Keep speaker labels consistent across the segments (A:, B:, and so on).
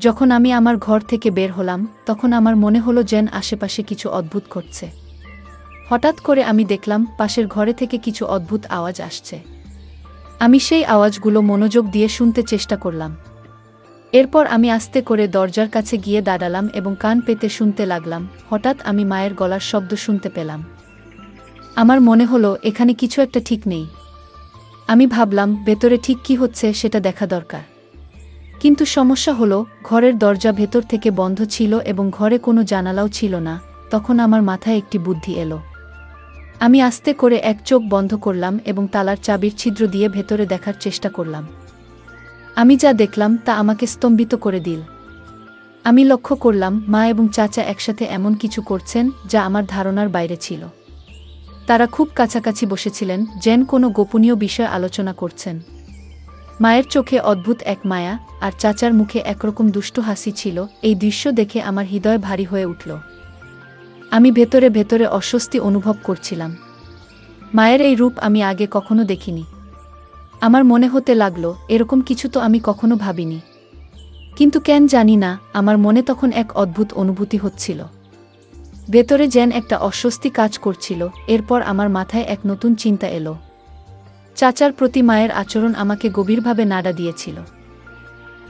A: যখন আমি আমার ঘর থেকে বের হলাম তখন আমার মনে হলো যেন আশেপাশে কিছু অদ্ভুত ঘটছে। হঠাৎ করে আমি দেখলাম পাশের ঘরে থেকে কিছু অদ্ভুত আওয়াজ আসছে। আমি সেই আওয়াজগুলো মনোযোগ দিয়ে শুনতে চেষ্টা করলাম। এরপর আমি আস্তে করে দরজার কাছে গিয়ে দাঁড়ালাম এবং কান পেতে শুনতে লাগলাম। হঠাৎ আমি মায়ের গলার শব্দ শুনতে পেলাম। আমার মনে হলো এখানে কিছু একটা ঠিক নেই। আমি ভাবলাম ভেতরে ঠিক কি হচ্ছে সেটা দেখা দরকার। কিন্তু সমস্যা হলো ঘরের দরজা ভেতর থেকে বন্ধ ছিল এবং ঘরে কোনো জানালাও ছিল না। তখন আমার মাথায় একটি বুদ্ধি এলো। আমি আস্তে করে এক চোখ বন্ধ করলাম এবং তালার চাবির ছিদ্র দিয়ে ভেতরে দেখার চেষ্টা করলাম। আমি যা দেখলাম তা আমাকে স্তম্ভিত করে দিল। আমি লক্ষ্য করলাম মা এবং চাচা একসাথে এমন কিছু করছেন যা আমার ধারণার বাইরে ছিল। তারা খুব কাছাকাছি বসেছিলেন, যেন কোনো গোপনীয় বিষয় আলোচনা করছেন। মায়ের চোখে অদ্ভুত এক মায়া আর চাচার মুখে একরকম দুষ্টু হাসি ছিল। এই দৃশ্য দেখে আমার হৃদয় ভারী হয়ে উঠল। আমি ভেতরে ভেতরে অস্বস্তি অনুভব করছিলাম। মায়ের এই রূপ আমি আগে কখনো দেখিনি। আমার মনে হতে লাগলো এরকম কিছু তো আমি কখনো ভাবিনি। কিন্তু কেন জানি না, আমার মনে তখন এক অদ্ভুত অনুভূতি হচ্ছিল। ভেতরে যেন একটা অস্বস্তি কাজ করছিল। এরপর আমার মাথায় এক নতুন চিন্তা এলো। চাচার প্রতি মায়ের আচরণ আমাকে গভীরভাবে নাড়া দিয়েছিল।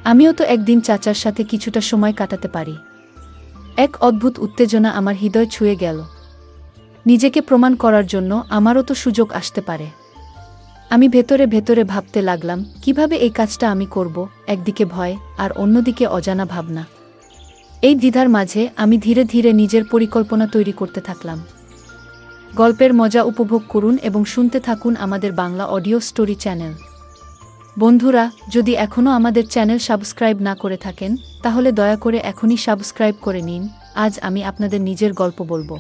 A: আমিও তো একদিন চাচার সাথে কিছুটা সময় কাটাতে পারি। এক অদ্ভুত উত্তেজনা আমার হৃদয় ছুঁয়ে গেল। নিজেকে প্রমাণ করার জন্য আমারও তো সুযোগ আসতে পারে। আমি ভেতরে ভেতরে ভাবতে লাগলাম কিভাবে এই কাজটা আমি করব। একদিকে ভয় আর অন্যদিকে অজানা ভাবনা। এই দ্বিধার মাঝে আমি ধীরে ধীরে নিজের পরিকল্পনা তৈরি করতে থাকলাম। গল্পের মজা উপভোগ করুন এবং শুনতে থাকুন আমাদের বাংলা অডিও স্টোরি চ্যানেল। বন্ধুরা, যদি এখনও আমাদের চ্যানেল সাবস্ক্রাইব না করে থাকেন তাহলে দয়া করে এখনই সাবস্ক্রাইব করে নিন। আজ আমি আপনাদের নিজের গল্প বলবো।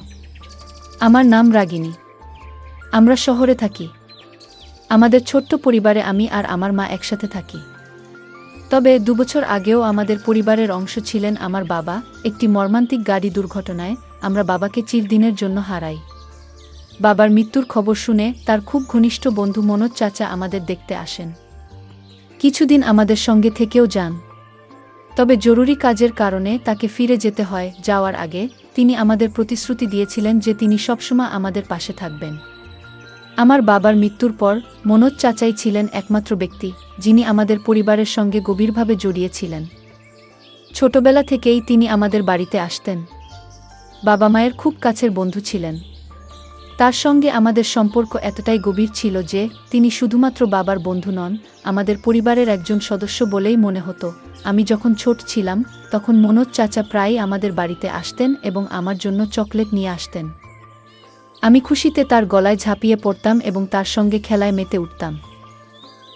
A: আমার নাম রাগিনী। আমরা শহরে থাকি। আমাদের ছোট্ট পরিবারে আমি আর আমার মা একসাথে থাকি। তবে 2 বছর আগেও আমাদের পরিবারের অংশ ছিলেন আমার বাবা। একটি মর্মান্তিক গাড়ি দুর্ঘটনায় আমরা বাবাকে চিরদিনের জন্য হারাই। বাবার মৃত্যুর খবর শুনে তার খুব ঘনিষ্ঠ বন্ধু মনোজ চাচা আমাদের দেখতে আসেন। কিছুদিন আমাদের সঙ্গে থেকেও যান। তবে জরুরি কাজের কারণে তাকে ফিরে যেতে হয়। যাওয়ার আগে তিনি আমাদের প্রতিশ্রুতি দিয়েছিলেন যে তিনি সবসময় আমাদের পাশে থাকবেন। আমার বাবার মৃত্যুর পর মনোজ চাচাই ছিলেন একমাত্র ব্যক্তি যিনি আমাদের পরিবারের সঙ্গে গভীরভাবে জড়িয়েছিলেন। ছোটবেলা থেকেই তিনি আমাদের বাড়িতে আসতেন। বাবা মায়ের খুব কাছের বন্ধু ছিলেন। তার সঙ্গে আমাদের সম্পর্ক এতটাই গভীর ছিল যে তিনি শুধুমাত্র বাবার বন্ধু নন, আমাদের পরিবারের একজন সদস্য বলেই মনে হতো। আমি যখন ছোট ছিলাম তখন মনোজ চাচা প্রায়ই আমাদের বাড়িতে আসতেন এবং আমার জন্য চকলেট নিয়ে আসতেন। আমি খুশিতে তার গলায় ঝাঁপিয়ে পড়তাম এবং তার সঙ্গে খেলায় মেতে উঠতাম।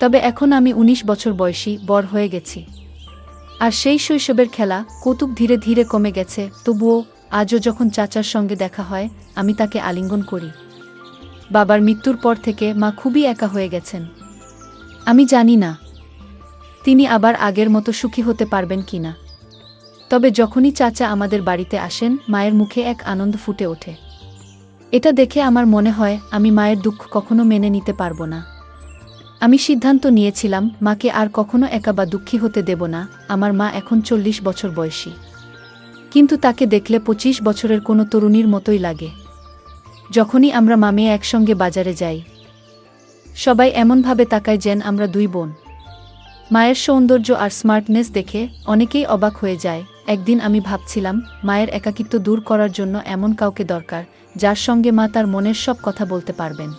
A: তবে এখন আমি 19 বছর বয়সী, বড় হয়ে গেছি। আর সেই শৈশবের খেলা কৌতুক ধীরে ধীরে কমে গেছে। তবুও আজও যখন চাচার সঙ্গে দেখা হয় আমি তাকে আলিঙ্গন করি। বাবার মৃত্যুর পর থেকে মা খুবই একা হয়ে গেছেন। আমি জানি না তিনি আবার আগের মতো সুখী হতে পারবেন কিনা। তবে যখনই চাচা আমাদের বাড়িতে আসেন মায়ের মুখে এক আনন্দ ফুটে ওঠে। এটা দেখে আমার মনে হয় আমি মায়ের দুঃখ কখনো মেনে নিতে পারবো না। আমি সিদ্ধান্ত নিয়েছিলাম মাকে আর কখনো একা বা দুঃখী হতে দেব না। আমার মা এখন 40 বছর বয়সী, কিন্তু তাকে দেখলে 25 বছরের কোনো তরুণীর মতোই লাগে। যখনই আমরা মা মেয়ে একসঙ্গে বাজারে যাই সবাই এমনভাবে তাকায় যেন আমরা 2 বোন। মায়ের সৌন্দর্য আর স্মার্টনেস দেখে অনেকেই অবাক হয়ে যায়। একদিন আমি ভাবছিলাম মায়ের একাকিত্ব দূর করার জন্য এমন কাউকে দরকার যার সঙ্গে মা তার মনের সব কথা বলতে পারবেন।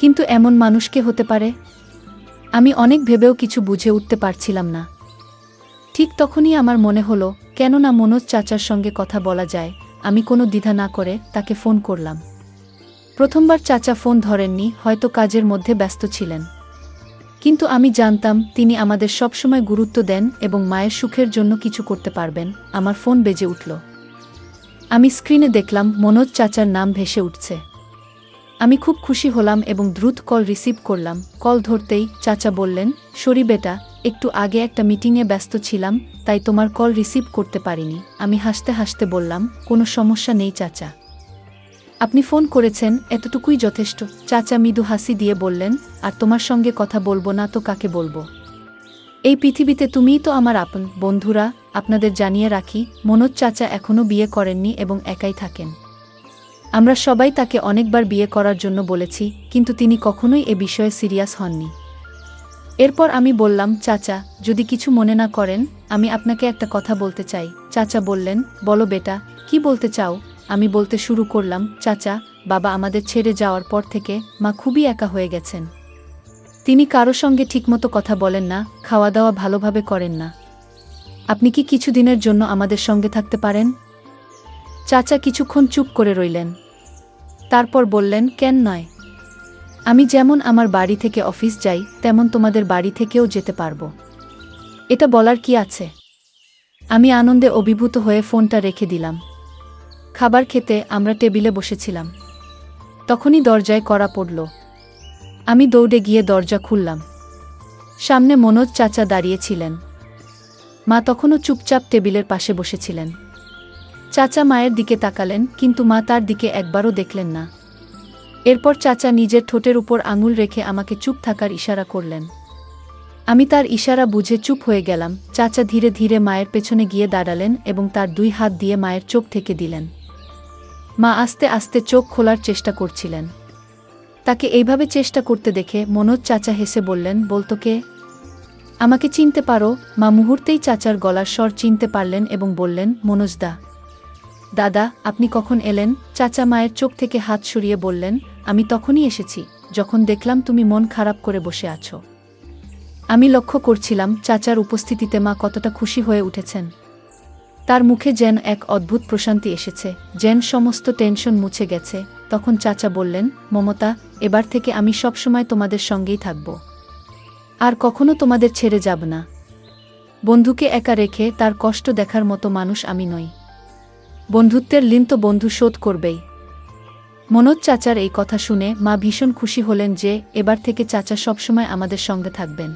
A: কিন্তু এমন মানুষ কে হতে পারে? আমি অনেক ভেবেও কিছু বুঝে উঠতে পারছিলাম না। ঠিক তখনই আমার মনে হলো কেন না মনোজ চাচার সঙ্গে কথা বলা যায়। আমি কোনো দ্বিধা না করে তাকে ফোন করলাম। প্রথমবার চাচা ফোন ধরেননি, হয়তো কাজের মধ্যে ব্যস্ত ছিলেন। কিন্তু আমি জানতাম তিনি আমাদের সবসময় গুরুত্ব দেন এবং মায়ের সুখের জন্য কিছু করতে পারবেন। আমার ফোন বেজে উঠল। আমি স্ক্রিনে দেখলাম মনোজ চাচার নাম ভেসে উঠছে। আমি খুব খুশি হলাম এবং দ্রুত কল রিসিভ করলাম। কল ধরতেই চাচা বললেন, সরি বেটা, একটু আগে একটা মিটিংয়ে ব্যস্ত ছিলাম তাই তোমার কল রিসিভ করতে পারিনি। আমি হাসতে হাসতে বললাম, কোনো সমস্যা নেই চাচা, আপনি ফোন করেছেন এতটুকুই যথেষ্ট। চাচা মৃদু হাসি দিয়ে বললেন, আর তোমার সঙ্গে কথা বলবো না তো কাকে বলবো? এই পৃথিবীতে তুমিই তো আমার আপন। বন্ধুরা, আপনাদের জানিয়ে রাখি, মনোজ চাচা এখনও বিয়ে করেননি এবং একাই থাকেন। আমরা সবাই তাকে অনেকবার বিয়ে করার জন্য বলেছি, কিন্তু তিনি কখনোই এ বিষয়ে সিরিয়াস হননি। এরপর আমি বললাম, চাচা, যদি কিছু মনে না করেন, আমি আপনাকে একটা কথা বলতে চাই। চাচা বললেন, বলো বেটা, কি বলতে চাও? আমি বলতে শুরু করলাম, চাচা, বাবা আমাদের ছেড়ে যাওয়ার পর থেকে মা খুবই একা হয়ে গেছেন। তিনি কারো সঙ্গে ঠিকমতো কথা বলেন না, খাওয়া দাওয়া ভালোভাবে করেন না। আপনি কি কিছুদিনের জন্য আমাদের সঙ্গে থাকতে পারেন? চাচা কিছুক্ষণ চুপ করে রইলেন। তারপর বললেন, কেন নয়? আমি যেমন আমার বাড়ি থেকে অফিস যাই, তেমন তোমাদের বাড়ি থেকেও যেতে পারবো। এটা বলার কি আছে? আমি আনন্দে অভিভূত হয়ে ফোনটা রেখে দিলাম। খাবার খেতে আমরা টেবিলে বসেছিলাম। তখনই দরজায় কড়া পড়ল। আমি দৌড়ে গিয়ে দরজা খুললাম। সামনে মনোজ চাচা দাঁড়িয়েছিলেন। মা তখনও চুপচাপ টেবিলের পাশে বসেছিলেন। চাচা মায়ের দিকে তাকালেন, কিন্তু মা তার দিকে একবারও দেখলেন না। এরপর চাচা নিজের ঠোঁটের উপর আঙুল রেখে আমাকে চুপ থাকার ইশারা করলেন। আমি তার ইশারা বুঝে চুপ হয়ে গেলাম। চাচা ধীরে ধীরে মায়ের পেছনে গিয়ে দাঁড়ালেন এবং তার 2 হাত দিয়ে মায়ের চোখ ঢেকে দিলেন। মা আস্তে আস্তে চোখ খোলার চেষ্টা করছিলেন। তাকে এইভাবে চেষ্টা করতে দেখে মনোজ চাচা হেসে বললেন, বলতো কে? আমাকে চিনতে পারো? মা মুহূর্তেই চাচার গলার স্বর চিনতে পারলেন এবং বললেন, মনোজদা। দাদা, আপনি কখন এলেন? চাচা মায়ের চোখ থেকে হাত সরিয়ে বললেন, আমি তখনই এসেছি যখন দেখলাম তুমি মন খারাপ করে বসে আছো। আমি লক্ষ্য করছিলাম চাচার উপস্থিতিতে মা কতটা খুশি হয়ে উঠেছেন। তার মুখে যেন এক অদ্ভুত প্রশান্তি এসেছে, যেন সমস্ত টেনশন মুছে গেছে। তখন চাচা বললেন, মমতা, এবার থেকে আমি সবসময় তোমাদের সঙ্গেই থাকব, আর কখনো তোমাদের ছেড়ে যাব না। বন্ধুকে একা রেখে তার কষ্ট দেখার মতো মানুষ আমি নই। বন্ধুত্বের ঋণ তো বন্ধু শোধ করবেই। মনোজ চাচার এই কথা শুনে মা ভীষণ খুশি হলেন যে এবার থেকে চাচা সবসময় আমাদের সঙ্গে থাকবেন।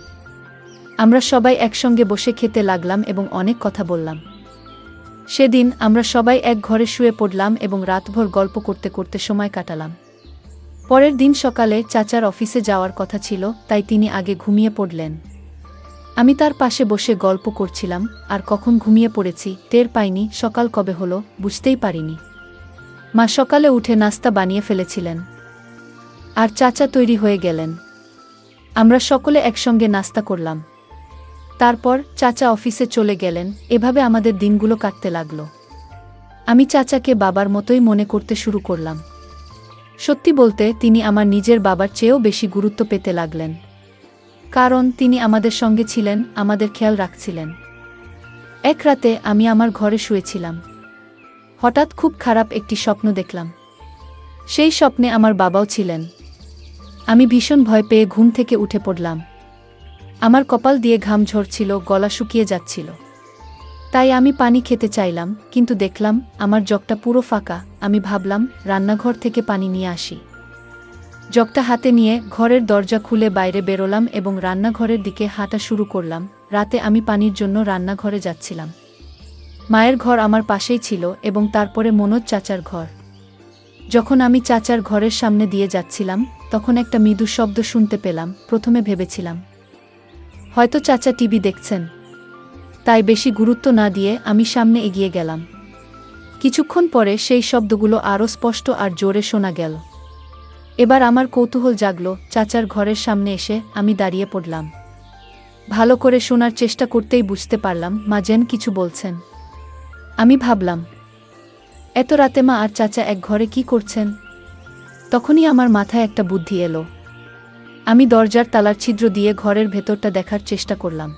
A: আমরা সবাই একসঙ্গে বসে খেতে লাগলাম এবং অনেক কথা বললাম। সেদিন আমরা সবাই এক ঘরে শুয়ে পড়লাম এবং রাতভর গল্প করতে করতে সময় কাটালাম। পরের দিন সকালে চাচার অফিসে যাওয়ার কথা ছিল, তাই তিনি আগে ঘুমিয়ে পড়লেন। আমি তার পাশে বসে গল্প করছিলাম, আর কখন ঘুমিয়ে পড়েছি টের পাইনি। সকাল কবে হলো বুঝতেই পারিনি। মা সকালে উঠে নাস্তা বানিয়ে ফেলেছিলেন, আর চাচা তৈরি হয়ে গেলেন। আমরা সকলে একসঙ্গে নাস্তা করলাম। তারপর চাচা অফিসে চলে গেলেন। এভাবে আমাদের দিনগুলো কাটতে লাগলো। আমি চাচাকে বাবার মতোই মনে করতে শুরু করলাম। সত্যি বলতে তিনি আমার নিজের বাবার চেয়েও বেশি গুরুত্ব পেতে লাগলেন, কারণ তিনি আমাদের সঙ্গে ছিলেন, আমাদের খেয়াল রাখছিলেন। এক রাতে আমি আমার ঘরে শুয়েছিলাম। হঠাৎ খুব খারাপ একটি স্বপ্ন দেখলাম। সেই স্বপ্নে আমার বাবাও ছিলেন। আমি ভীষণ ভয় পেয়ে ঘুম থেকে উঠে পড়লাম। আমার কপাল দিয়ে ঘাম ঝরছিল, গলা শুকিয়ে যাচ্ছিল। তাই আমি পানি খেতে চাইলাম, কিন্তু দেখলাম আমার জগটা পুরো ফাঁকা। আমি ভাবলাম রান্নাঘর থেকে পানি নিয়ে আসি। জগটা হাতে নিয়ে ঘরের দরজা খুলে বাইরে বেরোলাম এবং রান্নাঘরের দিকে হাঁটা শুরু করলাম। রাতে আমি পানির জন্য রান্নাঘরে যাচ্ছিলাম। মায়ের ঘর আমার পাশেই ছিল এবং তারপরে মনোজ চাচার ঘর। যখন আমি চাচার ঘরের সামনে দিয়ে যাচ্ছিলাম, তখন একটা মৃদু শব্দ শুনতে পেলাম। প্রথমে ভেবেছিলাম হয়তো চাচা টিভি দেখছেন, তাই বেশি গুরুত্ব না দিয়ে আমি সামনে এগিয়ে গেলাম। কিছুক্ষণ পরে সেই শব্দগুলো আরও স্পষ্ট আর জোরে শোনা গেল। এবার আমার কৌতূহল জাগল। চাচার ঘরের সামনে এসে আমি দাঁড়িয়ে পড়লাম। ভালো করে শোনার চেষ্টা করতেই বুঝতে পারলাম মা যেন কিছু বলছেন। আমি ভাবলাম, এত রাতে মা আর চাচা এক ঘরে কি করছেন? তখনই আমার মাথায় একটা বুদ্ধি এলো। আমি দরজার তালার ছিদ্র দিয়ে ঘরের ভেতরটা দেখার চেষ্টা করলাম।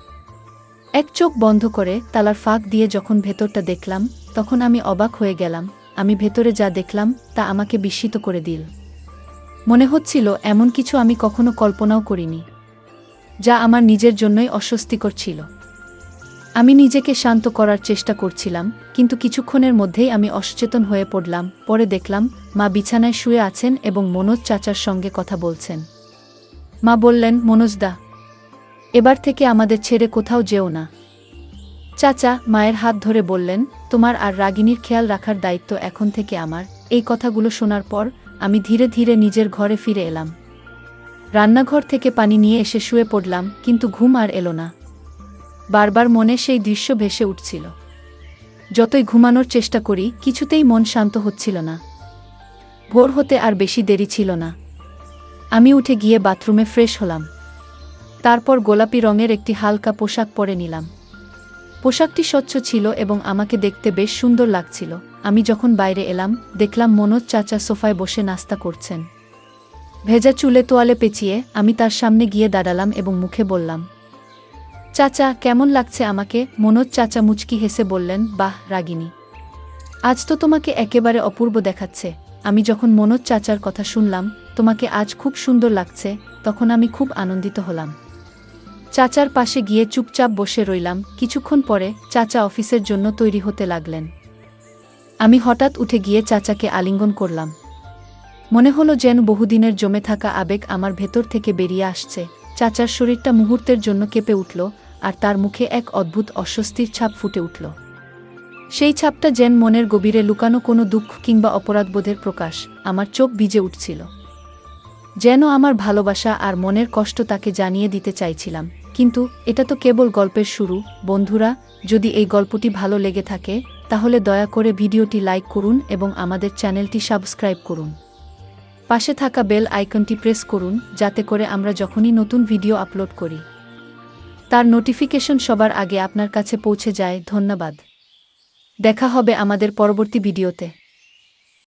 A: এক চোখ বন্ধ করে তালার ফাঁক দিয়ে যখন ভেতরটা দেখলাম, তখন আমি অবাক হয়ে গেলাম। আমি ভেতরে যা দেখলাম তা আমাকে বিস্মিত করে দিল। মনে হচ্ছিল এমন কিছু আমি কখনো কল্পনাও করিনি, যা আমার নিজের জন্যই অস্বস্তিকর ছিল। আমি নিজেকে শান্ত করার চেষ্টা করছিলাম, কিন্তু কিছুক্ষণের মধ্যেই আমি অসচেতন হয়ে পড়লাম। পরে দেখলাম মা বিছানায় শুয়ে আছেন এবং মনোজ চাচার সঙ্গে কথা বলছেন। মা বললেন, মনোজদা, এবার থেকে আমাদের ছেড়ে কোথাও যেও না। চাচা মায়ের হাত ধরে বললেন, তোমার আর রাগিনীর খেয়াল রাখার দায়িত্ব এখন থেকে আমার। এই কথাগুলো শোনার পর আমি ধীরে ধীরে নিজের ঘরে ফিরে এলাম। রান্নাঘর থেকে পানি নিয়ে এসে শুয়ে পড়লাম, কিন্তু ঘুম আর এলো না। বারবার মনে সেই দৃশ্য ভেসে উঠছিল। যতই ঘুমানোর চেষ্টা করি কিছুতেই মন শান্ত হচ্ছিল না। ভোর হতে আর বেশি দেরি ছিল না। আমি উঠে গিয়ে বাথরুমে ফ্রেশ হলাম। তারপর গোলাপি রঙের একটি হালকা পোশাক পরে নিলাম। পোশাকটি স্বচ্ছ ছিল এবং আমাকে দেখতে বেশ সুন্দর লাগছিল। আমি যখন বাইরে এলাম দেখলাম মনোজ চাচা সোফায় বসে নাস্তা করছেন। ভেজা চুলে তোয়ালে পেঁচিয়ে আমি তার সামনে গিয়ে দাঁড়ালাম এবং মুখে বললাম, চাচা কেমন লাগছে আমাকে? মনোজ চাচা মুচকি হেসে বললেন, বাহ রাগিনী, আজ তো তোমাকে একেবারে অপূর্ব দেখাচ্ছে। আমি যখন মনোজ চাচার কথা শুনলাম তোমাকে আজ খুব সুন্দর লাগছে, তখন আমি খুব আনন্দিত হলাম। চাচার পাশে গিয়ে চুপচাপ বসে রইলাম। কিছুক্ষণ পরে চাচা অফিসের জন্য তৈরি হতে লাগলেন। আমি হঠাৎ উঠে গিয়ে চাচাকে আলিঙ্গন করলাম। মনে হলো যেন বহুদিনের জমে থাকা আবেগ আমার ভেতর থেকে বেরিয়ে আসছে। চাচার শরীরটা মুহূর্তের জন্য কেঁপে উঠল, আর তার মুখে এক অদ্ভুত অস্বস্তির ছাপ ফুটে উঠল। সেই ছাপটা যেন মনের গভীরে লুকানো কোনো দুঃখ কিংবা অপরাধবোধের প্রকাশ। আমার চোখ ভিজে উঠছিল, যেন আমার ভালোবাসা আর মনের কষ্ট তাকে জানিয়ে দিতে চাইছিলাম। কিন্তু এটা তো কেবল গল্পের শুরু। বন্ধুরা, যদি এই গল্পটি ভালো লেগে থাকে তাহলে দয়া করে ভিডিওটি লাইক করুন এবং আমাদের চ্যানেলটি সাবস্ক্রাইব করুন। পাশে থাকা বেল আইকনটি প্রেস করুন যাতে করে আমরা যখনই নতুন ভিডিও আপলোড করি তার নোটিফিকেশন সবার আগে আপনার কাছে পৌঁছে যায়। ধন্যবাদ। দেখা হবে আমাদের পরবর্তী ভিডিওতে।